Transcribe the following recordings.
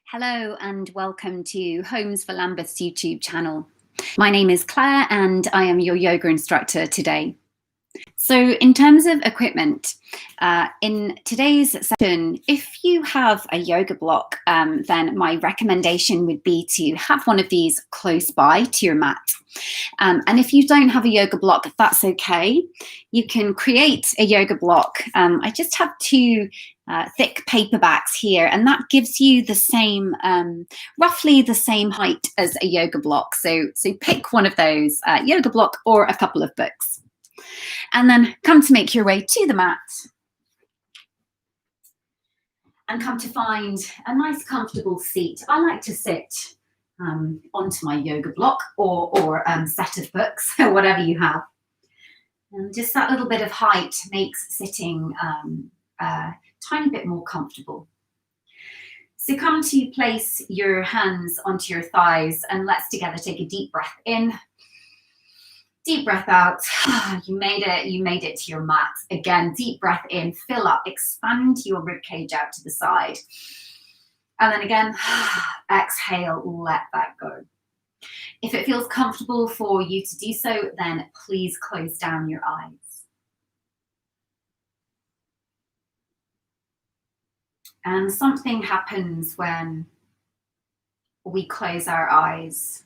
Hello and welcome to Homes for Lambeth's YouTube channel. My name is Claire and I am your yoga instructor today. So in terms of equipment, in today's session, if you have a yoga block, then my recommendation would be to have one of these close by to your mat. And if you don't have a yoga block, that's okay. You can create a yoga block. I just have two thick paperbacks here, and that gives you the same, roughly the same height as a yoga block. So pick one of those, yoga block or a couple of books. And then come to make your way to the mat and come to find a nice comfortable seat. I like to sit onto my yoga block or set of books, whatever you have. And just that little bit of height makes sitting a tiny bit more comfortable. So come to place your hands onto your thighs and let's together take a deep breath in. Deep breath out. You made it to your mat. Again, deep breath in, fill up, expand your ribcage out to the side. And then again, exhale, let that go. If it feels comfortable for you to do so, then please close down your eyes. And something happens when we close our eyes.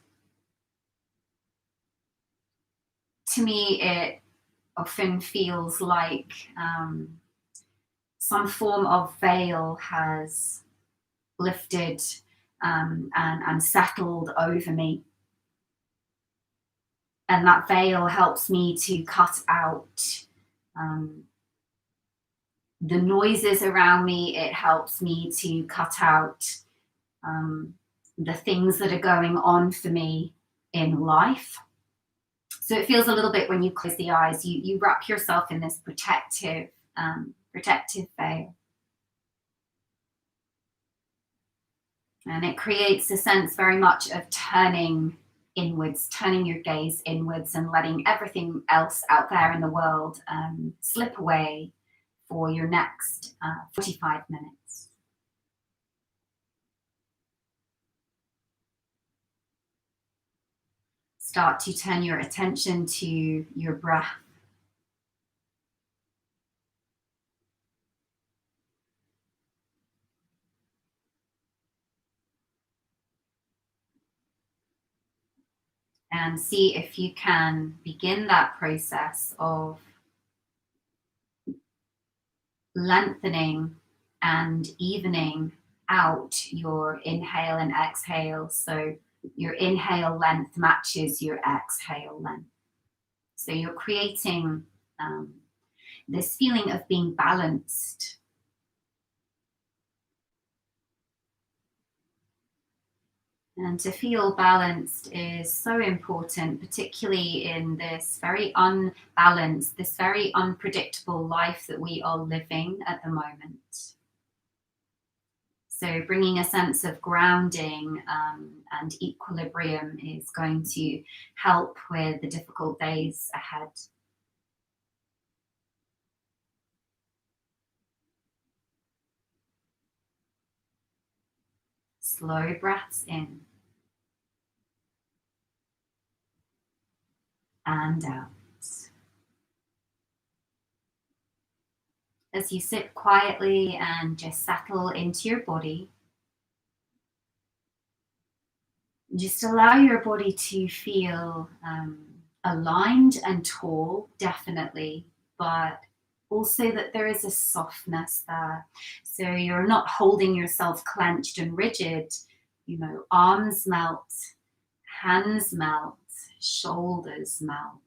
To me, it often feels like some form of veil has lifted and settled over me. And that veil helps me to cut out the noises around me. It helps me to cut out the things that are going on for me in life. So it feels a little bit when you close the eyes, you wrap yourself in this protective veil. And it creates a sense very much of turning inwards, turning your gaze inwards and letting everything else out there in the world slip away for your next 45 minutes. Start to turn your attention to your breath. And see if you can begin that process of lengthening and evening out your inhale and exhale. So your inhale length matches your exhale length. So you're creating this feeling of being balanced. And to feel balanced is so important, particularly in this very unbalanced, this very unpredictable life that we are living at the moment. So bringing a sense of grounding and equilibrium is going to help with the difficult days ahead. Slow breaths in and out. As you sit quietly and just settle into your body, just allow your body to feel aligned and tall, definitely, but also that there is a softness there. So you're not holding yourself clenched and rigid. You know, arms melt, hands melt, shoulders melt.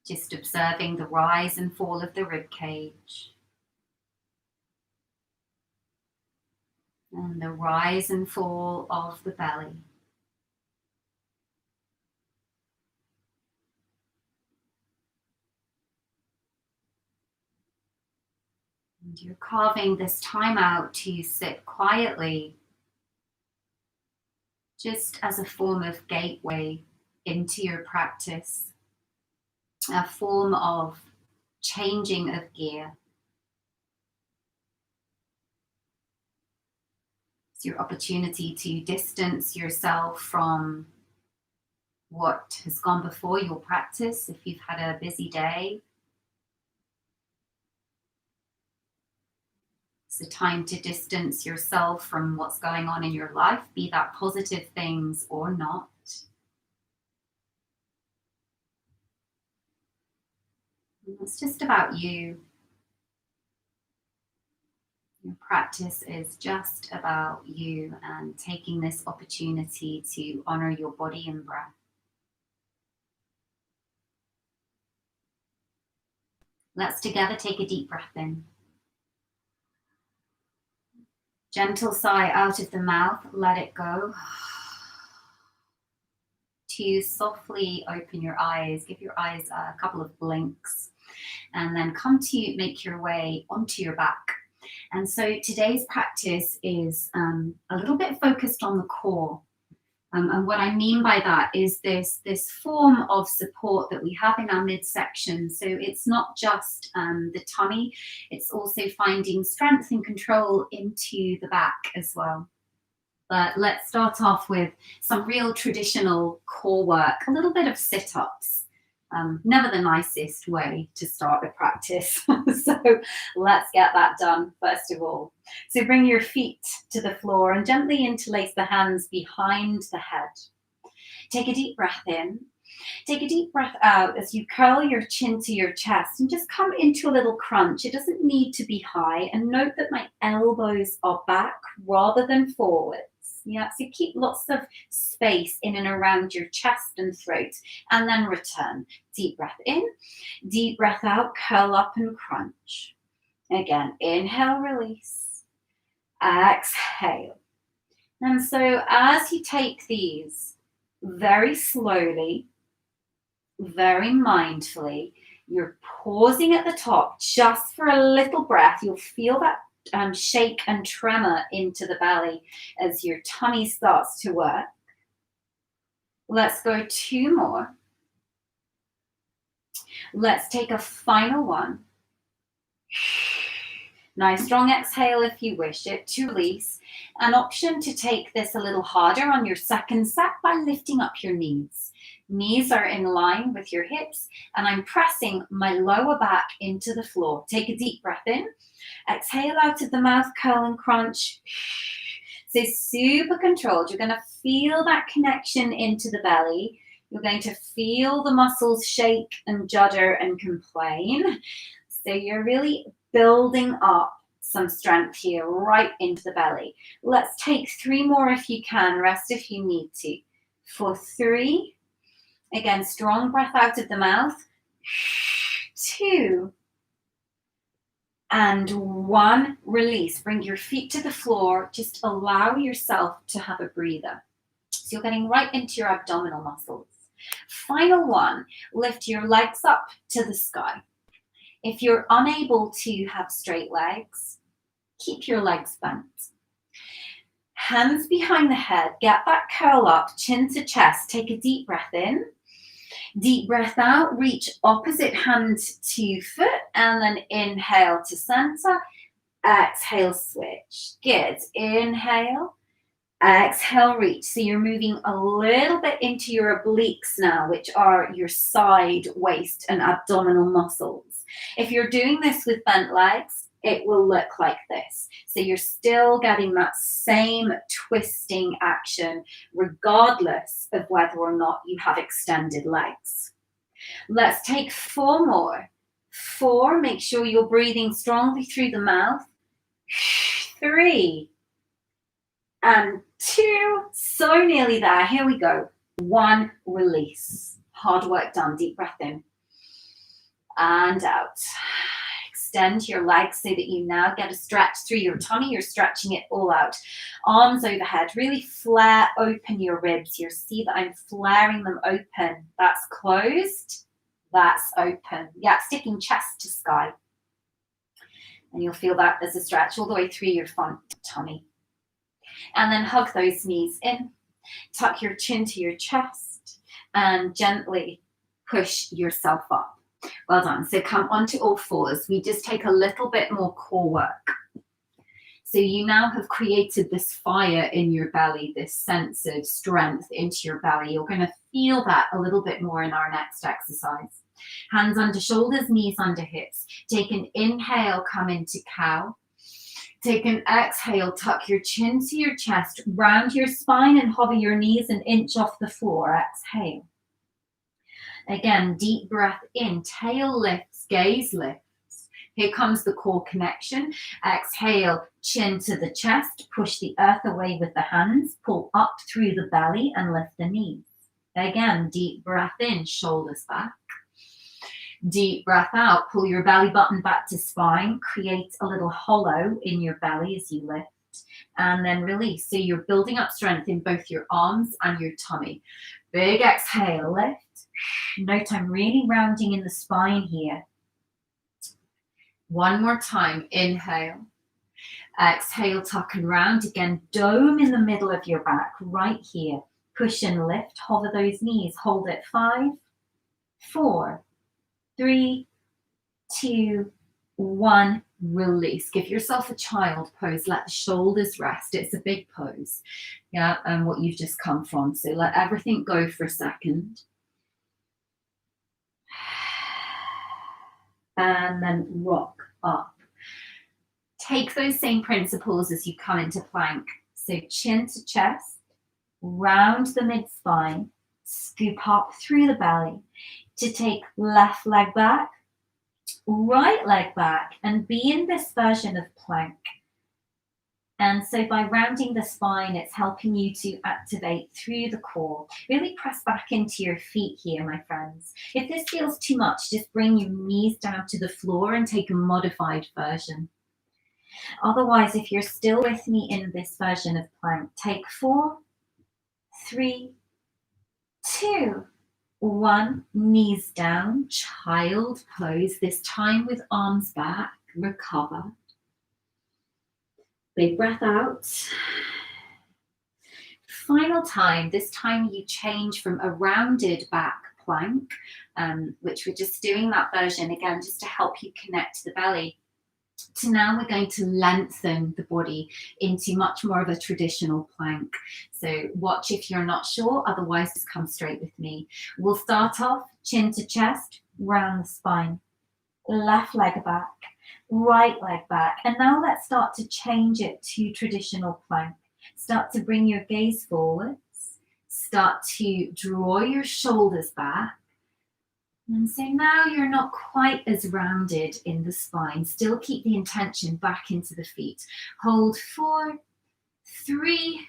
Just observing the rise and fall of the rib cage. And the rise and fall of the belly. And you're carving this time out to sit quietly, just as a form of gateway into your practice. a form of changing of gear. It's your opportunity to distance yourself from what has gone before your practice if you've had a busy day. It's a time to distance yourself from what's going on in your life, be that positive things or not. It's just about you. Your practice is just about you and taking this opportunity to honor your body and breath. Let's together take a deep breath in. Gentle sigh out of the mouth, let it go. To softly open your eyes, give your eyes a couple of blinks, and then come to make your way onto your back. And so today's practice is a little bit focused on the core. And what I mean by that is this form of support that we have in our midsection. So it's not just the tummy, it's also finding strength and control into the back as well. But let's start off with some real traditional core work, a little bit of sit-ups. Never the nicest way to start a practice. So let's get that done first of all. So bring your feet to the floor and gently interlace the hands behind the head. Take a deep breath in. Take a deep breath out as you curl your chin to your chest and just come into a little crunch. It doesn't need to be high. And note that my elbows are back rather than forwards. Yeah, so keep lots of space in and around your chest and throat, and then return. Deep breath in, deep breath out, curl up and crunch. Again, inhale, release, exhale. And so as you take these very slowly, very mindfully, you're pausing at the top just for a little breath. You'll feel that shake and tremor into the belly as your tummy starts to work. Let's go 2 more. Let's take a final one. Nice strong exhale if you wish it to release. An option to take this a little harder on your second set by lifting up your knees. Knees are in line with your hips, and I'm pressing my lower back into the floor. Take a deep breath in. Exhale out of the mouth, curl and crunch. So super controlled. You're going to feel that connection into the belly. You're going to feel the muscles shake and judder and complain. So you're really building up some strength here right into the belly. Let's take 3 more if you can. Rest if you need to. For 3. Again, strong breath out of the mouth. 2. And 1, release. Bring your feet to the floor. Just allow yourself to have a breather. So you're getting right into your abdominal muscles. Final 1, lift your legs up to the sky. If you're unable to have straight legs, keep your legs bent. Hands behind the head, get that curl up, chin to chest. Take a deep breath in. Deep breath out, reach opposite hand to foot, and then inhale to center. Exhale, switch. Good. Inhale. Exhale, reach. So you're moving a little bit into your obliques now, which are your side, waist, and abdominal muscles. If you're doing this with bent legs, it will look like this. So you're still getting that same twisting action, regardless of whether or not you have extended legs. Let's take 4 more. 4, make sure you're breathing strongly through the mouth. 3. And 2, so nearly there. Here we go. 1, release. Hard work done. Deep breath in. And out. Extend your legs so that you now get a stretch through your tummy. You're stretching it all out. Arms overhead. Really flare open your ribs. You see that I'm flaring them open. That's closed. That's open. Yeah, sticking chest to sky. And you'll feel that as a stretch all the way through your front tummy. And then hug those knees in. Tuck your chin to your chest and gently push yourself up. Well done. So come onto all fours. We just take a little bit more core work. So you now have created this fire in your belly, this sense of strength into your belly. You're going to feel that a little bit more in our next exercise. Hands under shoulders, knees under hips. Take an inhale, come into cow. Take an exhale, tuck your chin to your chest, round your spine and hover your knees an inch off the floor. Exhale. Again, deep breath in, tail lifts, gaze lifts. Here comes the core connection. Exhale, chin to the chest, push the earth away with the hands, pull up through the belly and lift the knees. Again, deep breath in, shoulders back. Deep breath out, pull your belly button back to spine, create a little hollow in your belly as you lift, and then release. So you're building up strength in both your arms and your tummy. Big exhale, lift. Note I'm really rounding in the spine here. One more time, inhale. Exhale, tuck and round. Again, dome in the middle of your back, right here. Push and lift, hover those knees. Hold it, 5, 4, 3, 2, 1, release. Give yourself a child pose. Let the shoulders rest. It's a big pose, yeah, and what you've just come from. So let everything go for a second. And then rock up. Take those same principles as you come into plank. So chin to chest, round the mid-spine, scoop up through the belly to take left leg back, right leg back, and be in this version of plank. And so by rounding the spine, it's helping you to activate through the core. Really press back into your feet here, my friends. If this feels too much, just bring your knees down to the floor and take a modified version. Otherwise, if you're still with me in this version of plank, take 4, 3, 2, 1, knees down, child pose, this time with arms back, recover. Big breath out. Final time, this time you change from a rounded back plank, which we're just doing that version again, just to help you connect to the belly, to now we're going to lengthen the body into much more of a traditional plank. So watch if you're not sure, otherwise just come straight with me. We'll start off chin to chest, round the spine, left leg back, right leg back. And now let's start to change it to traditional plank. Start to bring your gaze forwards. Start to draw your shoulders back. And so now you're not quite as rounded in the spine. Still keep the intention back into the feet. Hold 4, 3,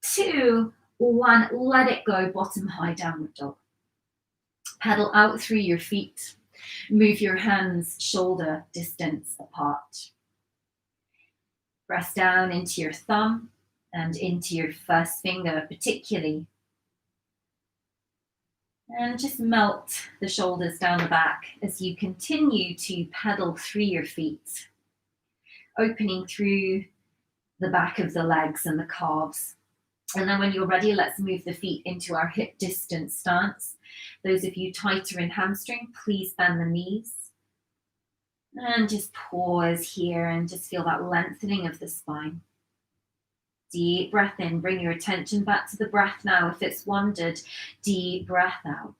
2, 1. Let it go. Bottom high downward dog. Pedal out through your feet. Move your hands shoulder distance apart. Press down into your thumb and into your first finger particularly. And just melt the shoulders down the back as you continue to pedal through your feet, opening through the back of the legs and the calves. And then when you're ready, let's move the feet into our hip distance stance. Those of you tighter in hamstring, please bend the knees. And just pause here and just feel that lengthening of the spine. Deep breath in, bring your attention back to the breath now. If it's wandered, deep breath out.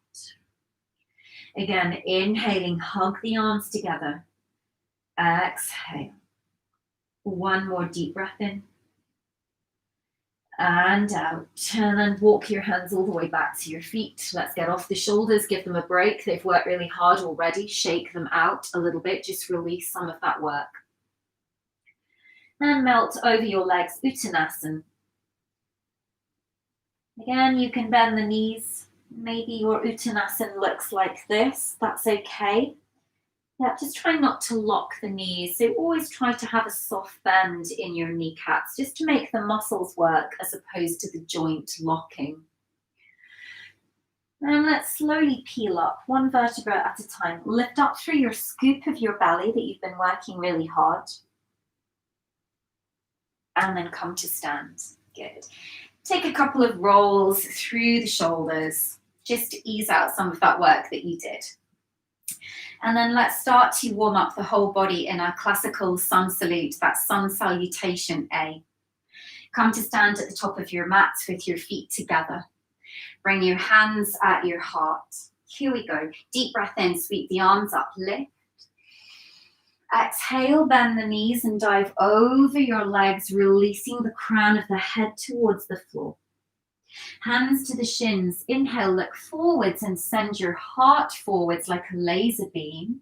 Again, inhaling, hug the arms together. Exhale. One more deep breath in. And out. And then walk your hands all the way back to your feet. Let's get off the shoulders, give them a break. They've worked really hard already. Shake them out a little bit. Just release some of that work. And melt over your legs, Uttanasana. Again, you can bend the knees. Maybe your Uttanasana looks like this. That's okay. Yeah, just try not to lock the knees. So always try to have a soft bend in your kneecaps, just to make the muscles work as opposed to the joint locking. And let's slowly peel up, one vertebra at a time. Lift up through your scoop of your belly that you've been working really hard. And then come to stand. Good. Take a couple of rolls through the shoulders, just to ease out some of that work that you did. And then let's start to warm up the whole body in our classical sun salute, that sun salutation A. Come to stand at the top of your mat with your feet together. Bring your hands at your heart. Here we go. Deep breath in, sweep the arms up, lift. Exhale, bend the knees and dive over your legs, releasing the crown of the head towards the floor. Hands to the shins. Inhale, look forwards and send your heart forwards like a laser beam.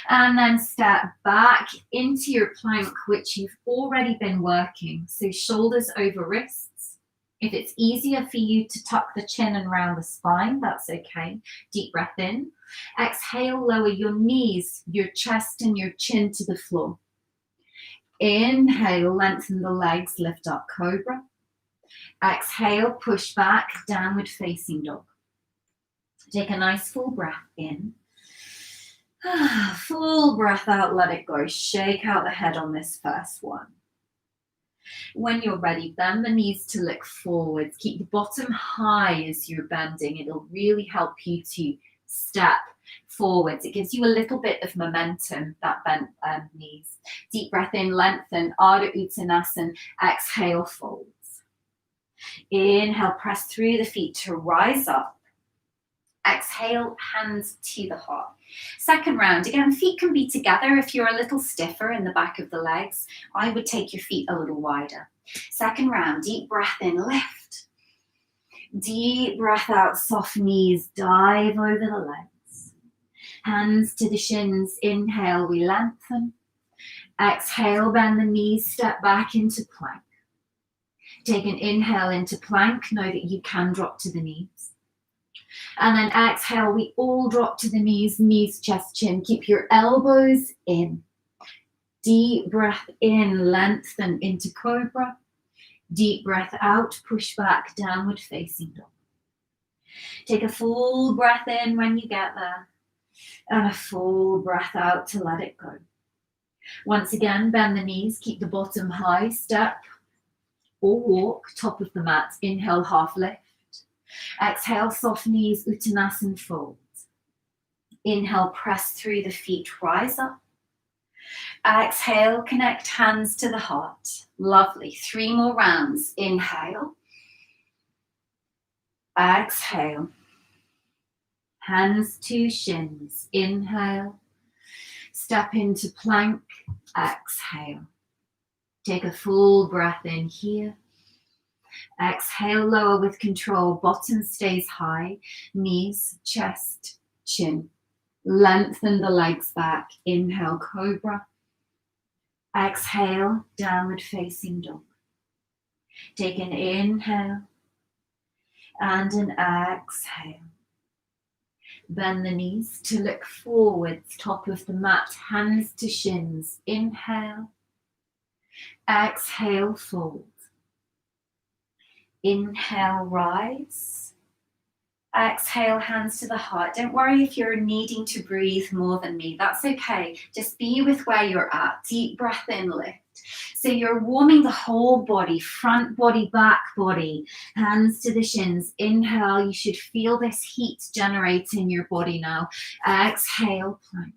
And then step back into your plank, which you've already been working. So shoulders over wrists. If it's easier for you to tuck the chin and round the spine, that's okay. Deep breath in. Exhale, lower your knees, your chest and your chin to the floor. Inhale, lengthen the legs, lift up, cobra. Exhale, push back, downward facing dog. Take a nice full breath in. Full breath out, let it go. Shake out the head on this first one. When you're ready, bend the knees to look forwards. Keep the bottom high as you're bending. It'll really help you to step forwards. It gives you a little bit of momentum, that bent knees. Deep breath in, lengthen, Ardha Uttanasana. Exhale, folds. Inhale, press through the feet to rise up. Exhale, hands to the heart. Second round, again, feet can be together. If you're a little stiffer in the back of the legs, I would take your feet a little wider. Second round, deep breath in, lift. Deep breath out, soft knees, dive over the legs. Hands to the shins, inhale, we lengthen. Exhale, bend the knees, step back into plank. Take an inhale into plank, know that you can drop to the knees. And then exhale, we all drop to the knees, chest, chin. Keep your elbows in. Deep breath in, lengthen into cobra. Deep breath out, push back, downward facing dog. Take a full breath in when you get there. And a full breath out to let it go. Once again, bend the knees, keep the bottom high, step or walk, top of the mat. Inhale, half lift. Exhale, soft knees, Uttanasana fold. Inhale, press through the feet, rise up. Exhale, connect hands to the heart. Lovely. 3 more rounds. Inhale. Exhale. Hands to shins. Inhale. Step into plank. Exhale. Take a full breath in here. Exhale, lower with control. Bottom stays high. Knees, chest, chin. Lengthen the legs back. Inhale, cobra. Exhale, downward facing dog. Take an inhale and an exhale. Bend the knees to look forwards, top of the mat, hands to shins. Inhale. Exhale, fold. Inhale, rise. Exhale, hands to the heart. Don't worry if you're needing to breathe more than me. That's okay. Just be with where you're at. Deep breath in, lift. So you're warming the whole body, front body, back body, hands to the shins. Inhale, you should feel this heat generate in your body now. Exhale, plank.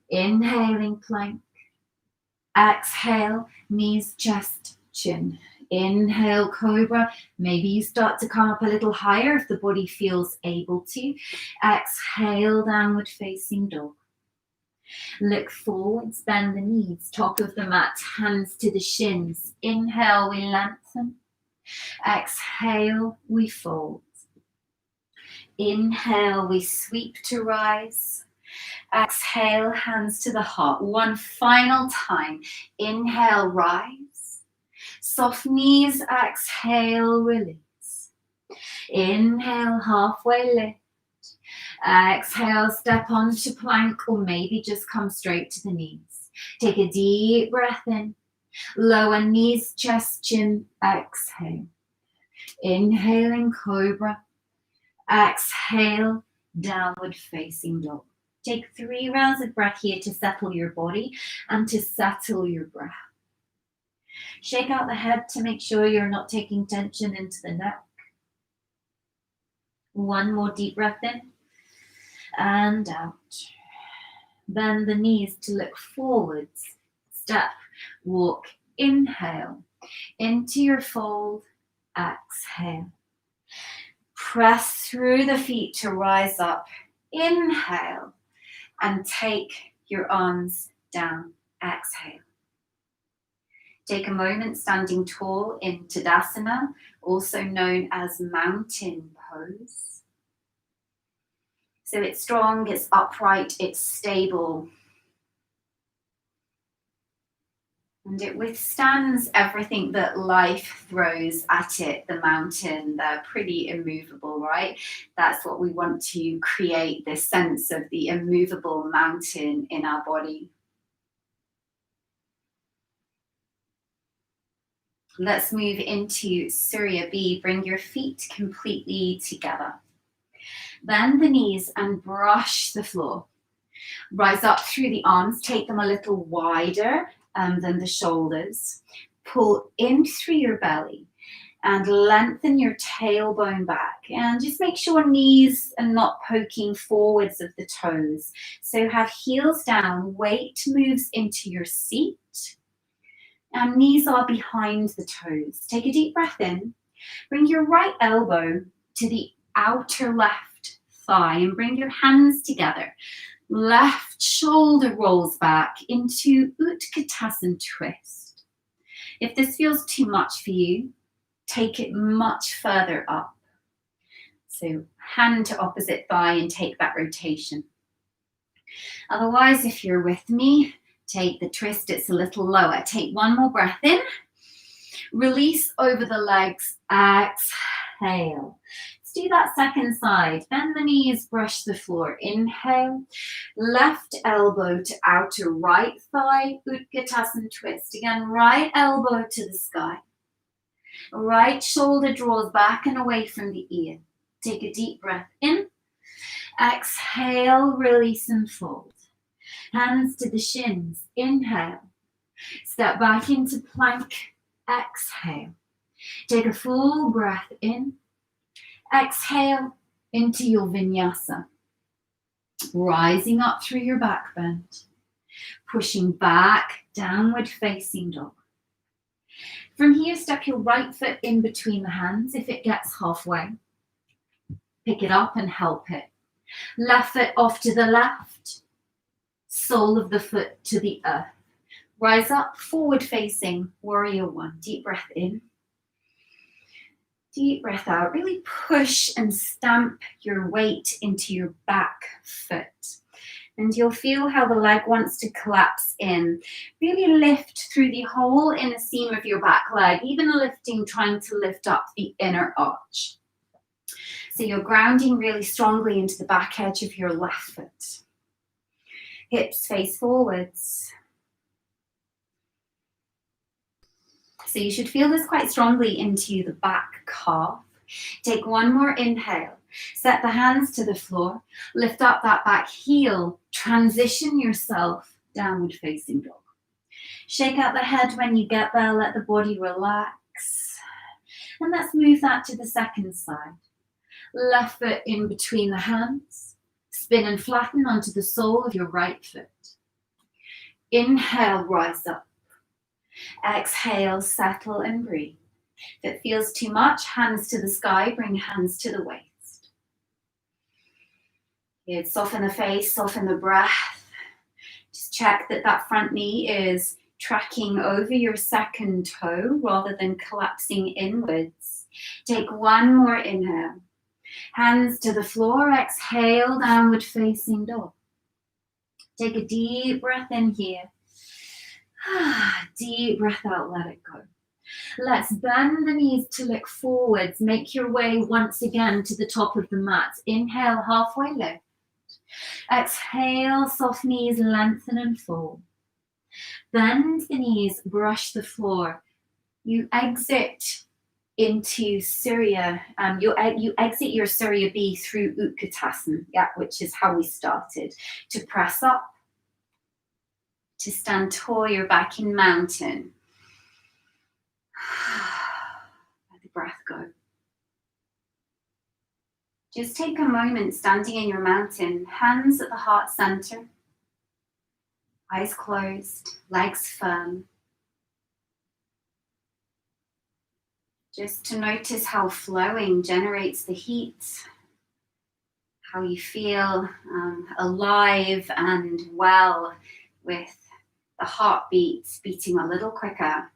Inhaling, plank. Exhale, knees, chest, chin. Inhale, cobra. Maybe you start to come up a little higher if the body feels able to. Exhale, downward facing dog. Look forwards, bend the knees, top of the mat, hands to the shins. Inhale, we lengthen. Exhale, we fold. Inhale, we sweep to rise. Exhale, hands to the heart. One final time. Inhale, rise. Soft knees, exhale, release. Inhale, halfway lift. Exhale, step onto plank or maybe just come straight to the knees. Take a deep breath in. Lower knees, chest, chin, exhale. Inhaling, cobra. Exhale, downward facing dog. Take 3 rounds of breath here to settle your body and to settle your breath. Shake out the head to make sure you're not taking tension into the neck. 1 more deep breath in. and out. Bend the knees to look forwards. Step, walk, inhale into your fold, exhale. Press through the feet to rise up. Inhale and take your arms down. Exhale. Take a moment standing tall in Tadasana, also known as mountain pose. So it's strong, it's upright, it's stable. And it withstands everything that life throws at it, the mountain. They're pretty immovable, right? That's what we want to create, this sense of the immovable mountain in our body. Let's move into Surya B. Bring your feet completely together. Bend the knees and brush the floor. Rise up through the arms, take them a little wider than the shoulders. Pull in through your belly and lengthen your tailbone back. And just make sure knees are not poking forwards of the toes. So have heels down, weight moves into your seat. And knees are behind the toes. Take a deep breath in. Bring your right elbow to the outer left thigh and bring your hands together. Left shoulder rolls back into Utkatasana twist. If this feels too much for you, take it much further up. So hand to opposite thigh and take that rotation. Otherwise, if you're with me, take the twist, it's a little lower. Take one more breath in. Release over the legs, exhale. Let's do that second side. Bend the knees, brush the floor. Inhale, left elbow to outer right thigh, Utkatasana twist. Again, right elbow to the sky. Right shoulder draws back and away from the ear. Take a deep breath in. Exhale, release and fold. Hands to the shins. Inhale. Step back into plank. Exhale. Take a full breath in. Exhale into your vinyasa. Rising up through your back bend. Pushing back, downward facing dog. From here, step your right foot in between the hands. If it gets halfway, pick it up and help it. Left foot off to the left. Sole of the foot to the earth. Rise up, forward facing, warrior one. Deep breath in. Deep breath out. Really push and stamp your weight into your back foot. And you'll feel how the leg wants to collapse in. Really lift through the whole inner seam of your back leg, even lifting, trying to lift up the inner arch. So you're grounding really strongly into the back edge of your left foot. Hips face forwards. So you should feel this quite strongly into the back calf. Take one more inhale. Set the hands to the floor. Lift up that back heel. Transition yourself downward facing dog. Shake out the head when you get there. Let the body relax. And let's move that to the second side. Left foot in between the hands. Spin and flatten onto the sole of your right foot. Inhale, rise up. Exhale, settle and breathe. If it feels too much, hands to the sky, bring hands to the waist. Good. Soften the face, soften the breath. Just check that that front knee is tracking over your second toe rather than collapsing inwards. Take one more inhale. Hands to the floor, exhale, downward facing dog. Take a deep breath in here. Deep breath out, let it go. Let's bend the knees to look forwards. Make your way once again to the top of the mat. Inhale, halfway lift. Exhale, soft knees, lengthen and fold. Bend the knees, brush the floor. You exit into Surya. You exit your Surya B through Utkatasana, which is how we started. To press up. To stand tall, you're back in mountain. Let the breath go. Just take a moment standing in your mountain, hands at the heart center, eyes closed, legs firm. Just to notice how flowing generates the heat, how you feel alive and well with the heartbeats beating a little quicker,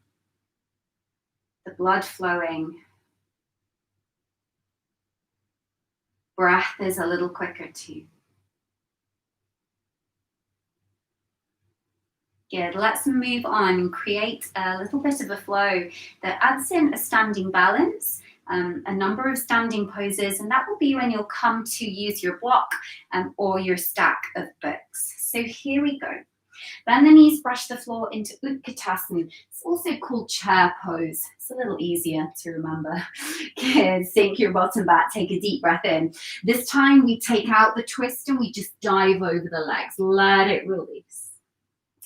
the blood flowing, breath is a little quicker too. Good, let's move on and create a little bit of a flow that adds in a standing balance, a number of standing poses, and that will be when you'll come to use your block or your stack of books. So here we go. Bend the knees, brush the floor into Utkatasana. It's also called chair pose. It's a little easier to remember. Good, sink your bottom back, take a deep breath in. This time we take out the twist and we just dive over the legs. Let it release.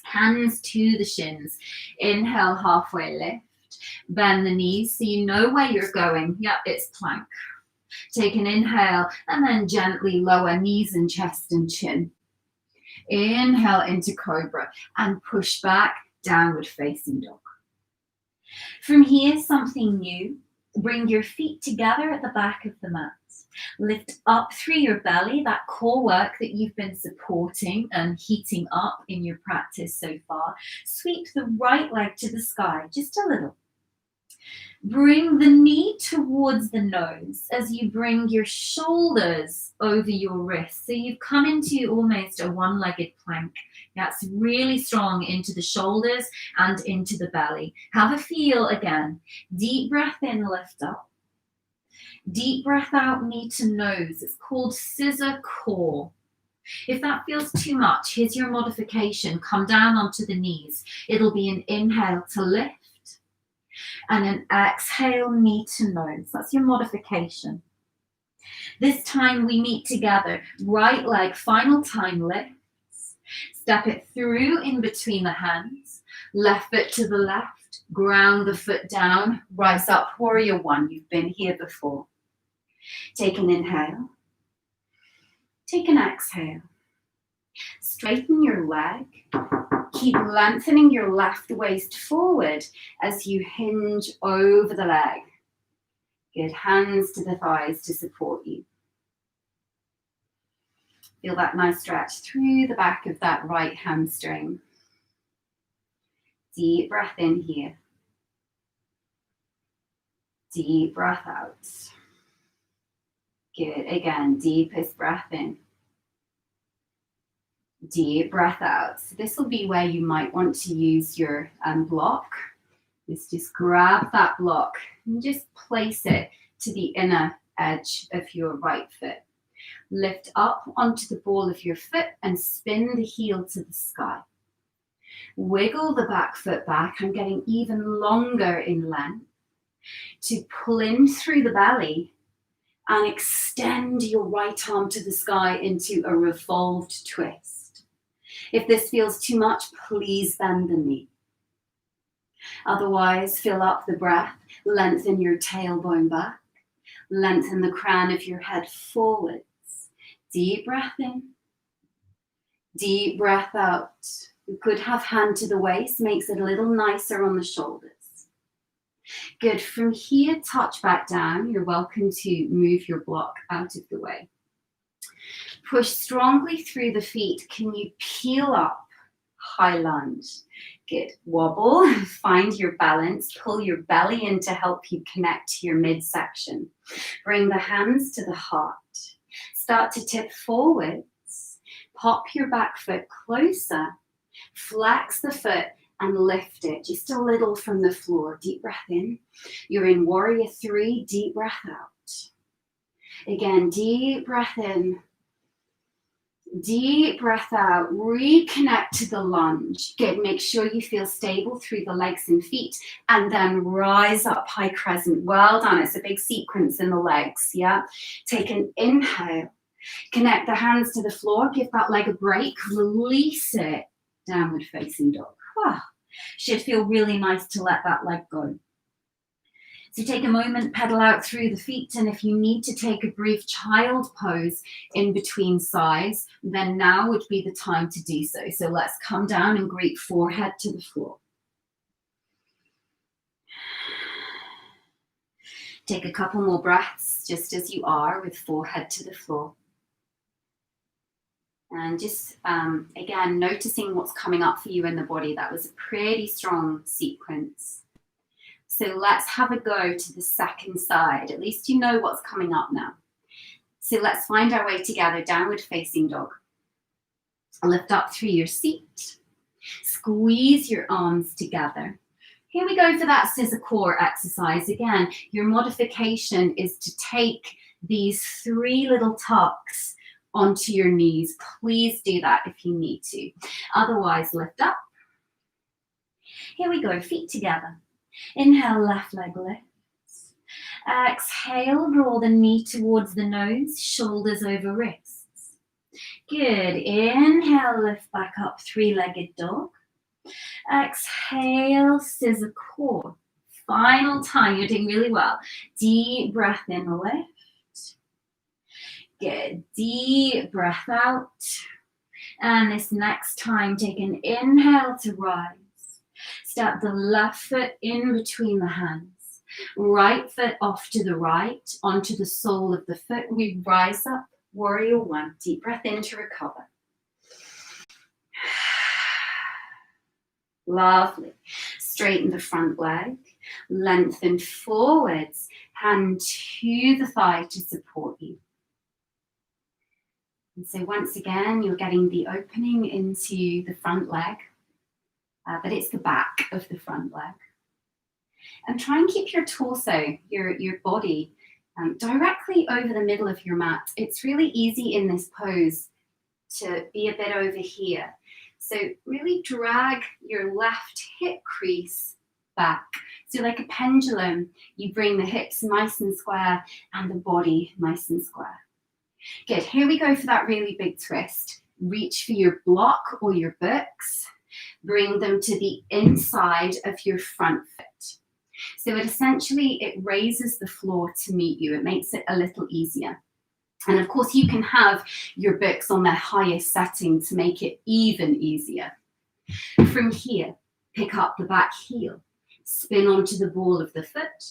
Hands to the shins. Inhale, halfway lift. Bend the knees so you know where you're going. Yep, it's plank. Take an inhale and then gently lower knees and chest and chin. Inhale into cobra and push back, downward facing dog. From here, something new. Bring your feet together at the back of the mat. Lift up through your belly, that core work that you've been supporting and heating up in your practice so far. Sweep the right leg to the sky, just a little. Bring the knee towards the nose as you bring your shoulders over your wrists. So you've come into almost a one-legged plank. That's really strong into the shoulders and into the belly. Have a feel again. Deep breath in, lift up. Deep breath out, knee to nose. It's called scissor core. If that feels too much, here's your modification. Come down onto the knees. It'll be an inhale to lift and an exhale, knee to nose. That's your modification. This time we meet together. Right leg, final time lifts. Step it through in between the hands. Left foot to the left. Ground the foot down. Rise up, warrior one. You've been here before. Take an inhale. Take an exhale. Straighten your leg. Keep lengthening your left waist forward as you hinge over the leg. Good, hands to the thighs to support you. Feel that nice stretch through the back of that right hamstring. Deep breath in here. Deep breath out. Good, again, deepest breath in. Deep breath out. So this will be where you might want to use your block. Just grab that block and just place it to the inner edge of your right foot. Lift up onto the ball of your foot and spin the heel to the sky. Wiggle the back foot back. I'm getting even longer in length to pull in through the belly and extend your right arm to the sky into a revolved twist. If this feels too much, please bend the knee. Otherwise, fill up the breath, lengthen your tailbone back, lengthen the crown of your head forwards. Deep breath in, deep breath out. You could have hand to the waist, makes it a little nicer on the shoulders. Good, from here, touch back down. You're welcome to move your block out of the way. Push strongly through the feet. Can you peel up? High lunge. Good. Wobble. Find your balance. Pull your belly in to help you connect to your midsection. Bring the hands to the heart. Start to tip forwards. Pop your back foot closer. Flex the foot and lift it just a little from the floor. Deep breath in. You're in warrior three. Deep breath out. Again, deep breath in. Deep breath out. Reconnect to the lunge. Good. Make sure you feel stable through the legs and feet. And then rise up, high crescent. Well done. It's a big sequence in the legs. Yeah. Take an inhale. Connect the hands to the floor. Give that leg a break. Release it. Downward facing dog. Wow. Should feel really nice to let that leg go. So take a moment, pedal out through the feet, and if you need to take a brief child pose in between sides, then now would be the time to do so. So let's come down and greet forehead to the floor. Take a couple more breaths just as you are with forehead to the floor. And just, again, noticing what's coming up for you in the body. That was a pretty strong sequence. So let's have a go to the second side. At least you know what's coming up now. So let's find our way together, downward facing dog. Lift up through your seat. Squeeze your arms together. Here we go for that scissor core exercise. Again, your modification is to take these 3 little tucks onto your knees. Please do that if you need to. Otherwise, lift up. Here we go, feet together. Inhale, left leg lifts. Exhale, draw the knee towards the nose, shoulders over wrists. Good. Inhale, lift back up, 3-legged dog. Exhale, scissor core. Final time, you're doing really well. Deep breath in, lift. Good. Deep breath out. And this next time, take an inhale to rise. Step the left foot in between the hands. Right foot off to the right, onto the sole of the foot. We rise up, warrior 1. Deep breath in to recover. Lovely. Straighten the front leg. Lengthen forwards. Hand to the thigh to support you. And so once again, you're getting the opening into the front leg. But it's the back of the front leg. And try and keep your torso, your body, directly over the middle of your mat. It's really easy in this pose to be a bit over here. So really drag your left hip crease back. So like a pendulum, you bring the hips nice and square and the body nice and square. Good, here we go for that really big twist. Reach for your block or your books. Bring them to the inside of your front foot. So it raises the floor to meet you. It makes it a little easier. And of course, you can have your books on their highest setting to make it even easier. From here, pick up the back heel. Spin onto the ball of the foot.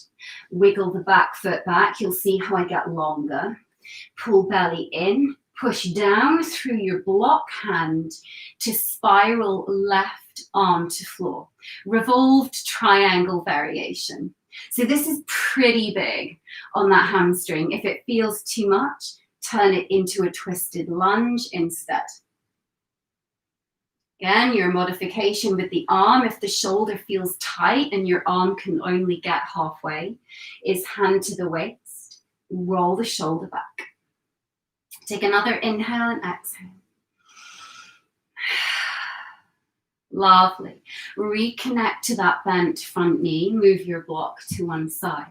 Wiggle the back foot back. You'll see how I get longer. Pull belly in. Push down through your block hand to spiral left arm to floor. Revolved triangle variation. So this is pretty big on that hamstring. If it feels too much, turn it into a twisted lunge instead. Again, your modification with the arm, if the shoulder feels tight and your arm can only get halfway, is hand to the waist, roll the shoulder back. Take another inhale and exhale. Lovely. Reconnect to that bent front knee. Move your block to one side.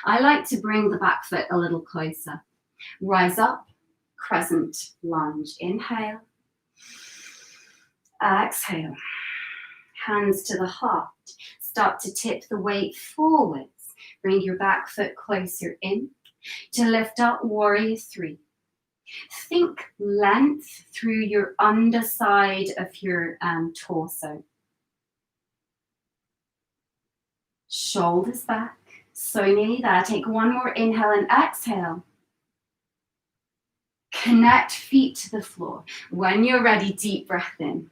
I like to bring the back foot a little closer. Rise up, crescent lunge. Inhale. Exhale. Hands to the heart. Start to tip the weight forwards. Bring your back foot closer in. To lift up, warrior 3. Think length through your underside of your torso. Shoulders back. So nearly there. Take one more inhale and exhale. Connect feet to the floor. When you're ready, deep breath in.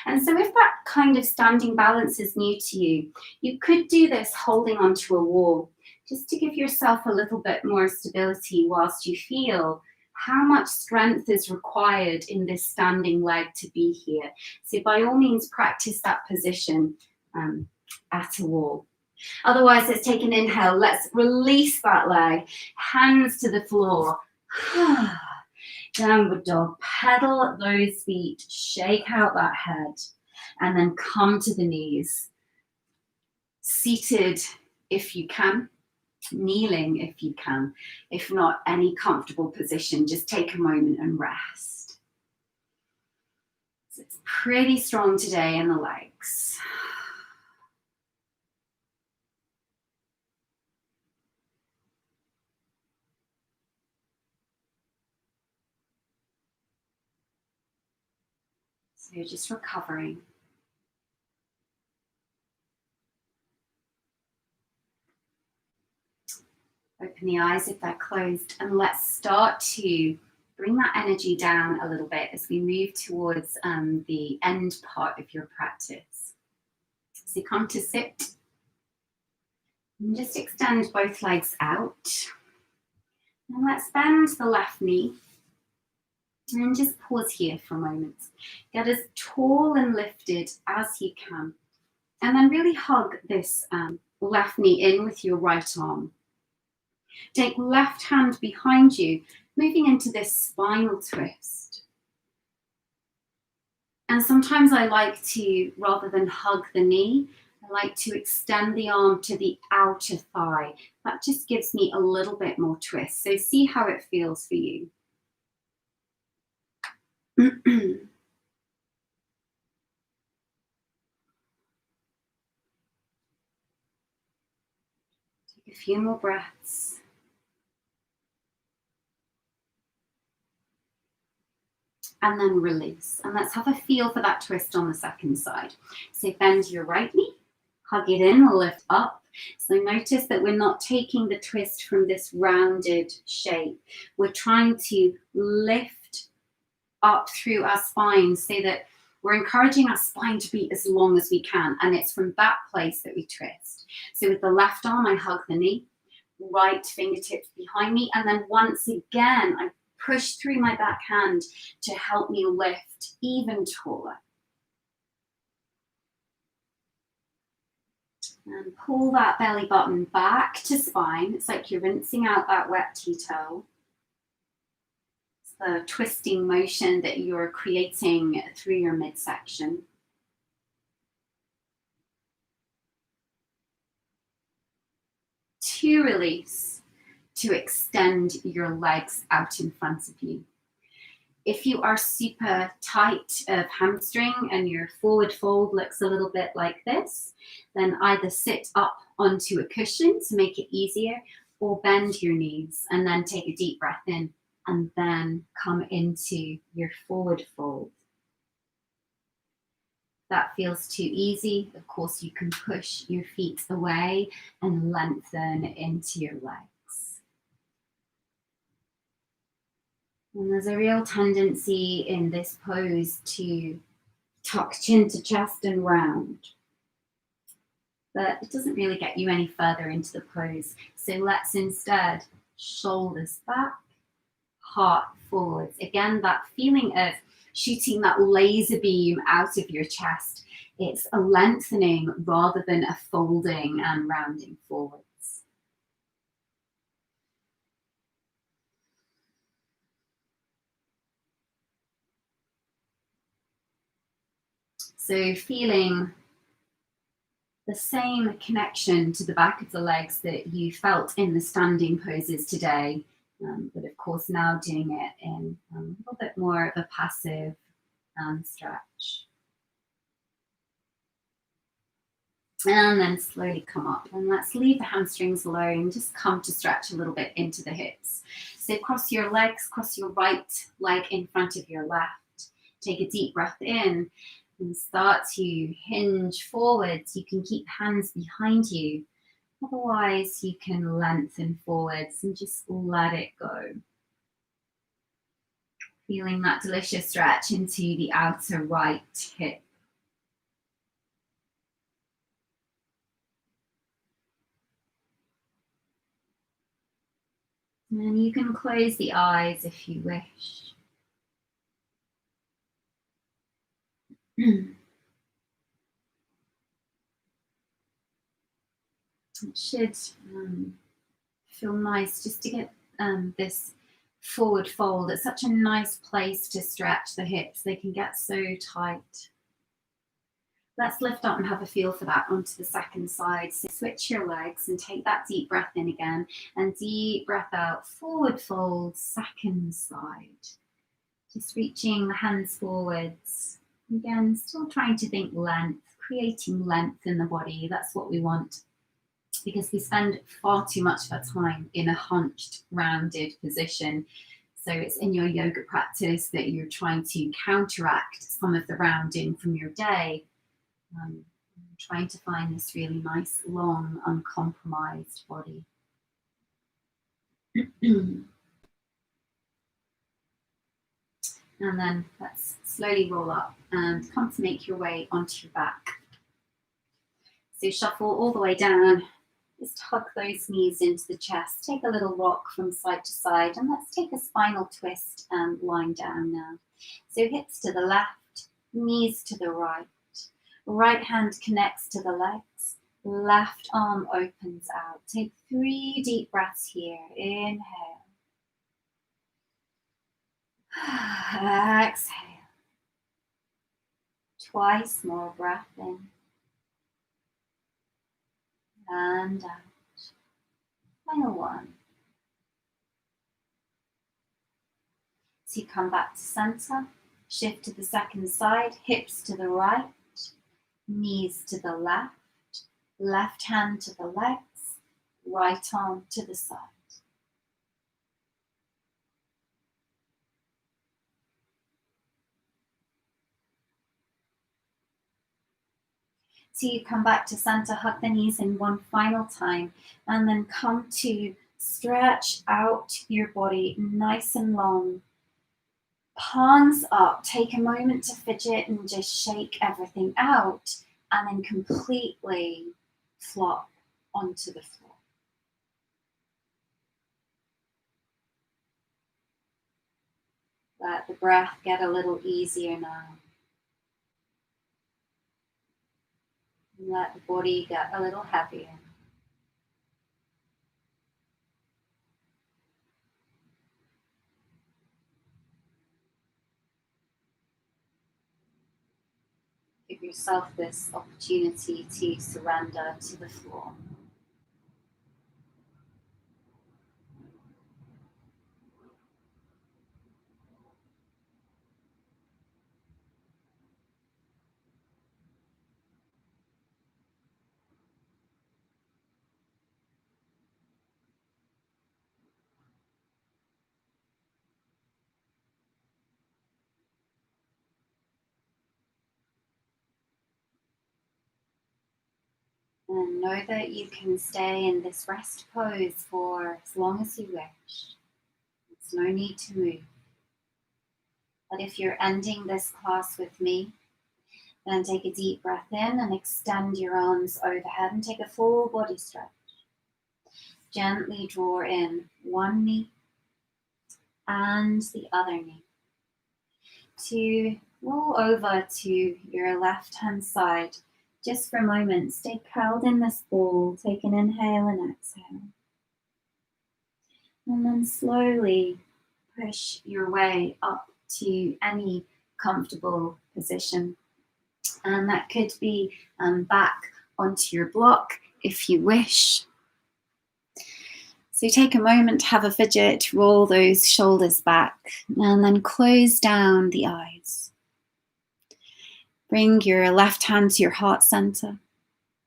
And so if that kind of standing balance is new to you, you could do this holding onto a wall, just to give yourself a little bit more stability whilst you feel how much strength is required in this standing leg to be here. So by all means, practice that position at a wall. Otherwise, let's take an inhale. Let's release that leg. Hands to the floor. Downward dog. Pedal those feet. Shake out that head. And then come to the knees. Seated if you can. Kneeling if you can. If not, any comfortable position, just take a moment and rest. So it's pretty strong today in the legs. So just recovering. Open the eyes if they're closed, and let's start to bring that energy down a little bit as we move towards the end part of your practice. So come to sit and just extend both legs out. And let's bend the left knee and just pause here for a moment. Get as tall and lifted as you can. And then really hug this left knee in with your right arm. Take left hand behind you, moving into this spinal twist. And sometimes I like to, rather than hug the knee, I like to extend the arm to the outer thigh. That just gives me a little bit more twist. So see how it feels for you. Take a few more breaths. And then release. And let's have a feel for that twist on the second side. So bend your right knee, hug it in, lift up. So notice that we're not taking the twist from this rounded shape. We're trying to lift up through our spine so that we're encouraging our spine to be as long as we can. And it's from that place that we twist. So with the left arm, I hug the knee, right fingertips behind me. And then once again, I push through my back hand to help me lift even taller. And pull that belly button back to spine. It's like you're rinsing out that wet tea towel. It's the twisting motion that you're creating through your midsection. To release, to extend your legs out in front of you. If you are super tight of hamstring and your forward fold looks a little bit like this, then either sit up onto a cushion to make it easier, or bend your knees and then take a deep breath in and then come into your forward fold. That feels too easy, of course you can push your feet away and lengthen into your legs. And there's a real tendency in this pose to tuck chin to chest and round. But it doesn't really get you any further into the pose. So let's instead shoulders back, heart forwards. Again, that feeling of shooting that laser beam out of your chest. It's a lengthening rather than a folding and rounding forwards. So feeling the same connection to the back of the legs that you felt in the standing poses today, but of course now doing it in a little bit more of a passive stretch. And then slowly come up, and let's leave the hamstrings alone, just come to stretch a little bit into the hips. So cross your legs, cross your right leg in front of your left. Take a deep breath in and start to hinge forwards. You can keep hands behind you. Otherwise, you can lengthen forwards and just let it go. Feeling that delicious stretch into the outer right hip. And you can close the eyes if you wish. It should feel nice just to get this forward fold. It's such a nice place to stretch the hips. They can get so tight. Let's lift up and have a feel for that onto the second side. So switch your legs and take that deep breath in again, and deep breath out, forward fold, second side. Just reaching the hands forwards. Again, still trying to think length, creating length in the body. That's what we want, because we spend far too much of our time in a hunched, rounded position. So it's in your yoga practice that you're trying to counteract some of the rounding from your day, trying to find this really nice, long, uncompromised body. And then let's slowly roll up and come to make your way onto your back. So shuffle all the way down. Just tuck those knees into the chest. Take a little rock from side to side, and let's take a spinal twist and lying down now. So hips to the left, knees to the right. Right hand connects to the legs. Left arm opens out. Take 3 deep breaths here. Inhale. Exhale. Twice more breath in. And out. Final one. So you come back to center, shift to the second side, hips to the right, knees to the left hand to the legs, right arm to the side. So you come back to center, hug the knees in one final time, and then come to stretch out your body nice and long. Palms up, take a moment to fidget and just shake everything out, and then completely flop onto the floor. Let the breath get a little easier now. Let the body get a little heavier. Give yourself this opportunity to surrender to the floor. And know that you can stay in this rest pose for as long as you wish. There's no need to move. But if you're ending this class with me, then take a deep breath in and extend your arms overhead and take a full body stretch. Gently draw in one knee and the other knee. To roll over to your left-hand side. Just for a moment, stay curled in this ball. Take an inhale and exhale. And then slowly push your way up to any comfortable position. And that could be back onto your block if you wish. So take a moment to have a fidget, roll those shoulders back, and then close down the eyes. Bring your left hand to your heart center.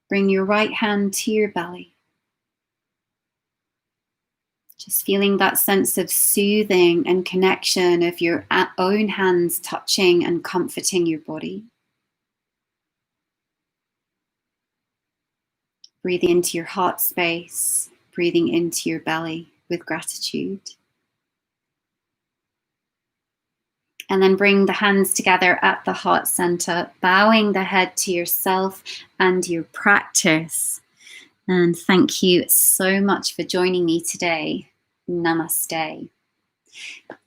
Bring your right hand to your belly. Just feeling that sense of soothing and connection of your own hands touching and comforting your body. Breathing into your heart space, breathing into your belly with gratitude. And then bring the hands together at the heart center, bowing the head to yourself and your practice. And thank you so much for joining me today. Namaste.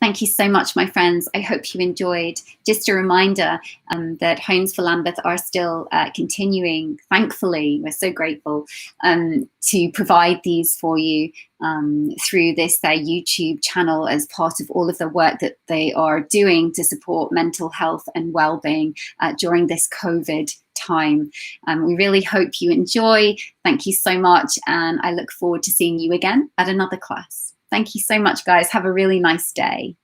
Thank you so much, my friends. I hope you enjoyed. Just a reminder that Homes for Lambeth are still continuing, thankfully, we're so grateful, to provide these for you through their YouTube channel as part of all of the work that they are doing to support mental health and well-being during this COVID time. We really hope you enjoy. Thank you so much, and I look forward to seeing you again at another class. Thank you so much, guys. Have a really nice day.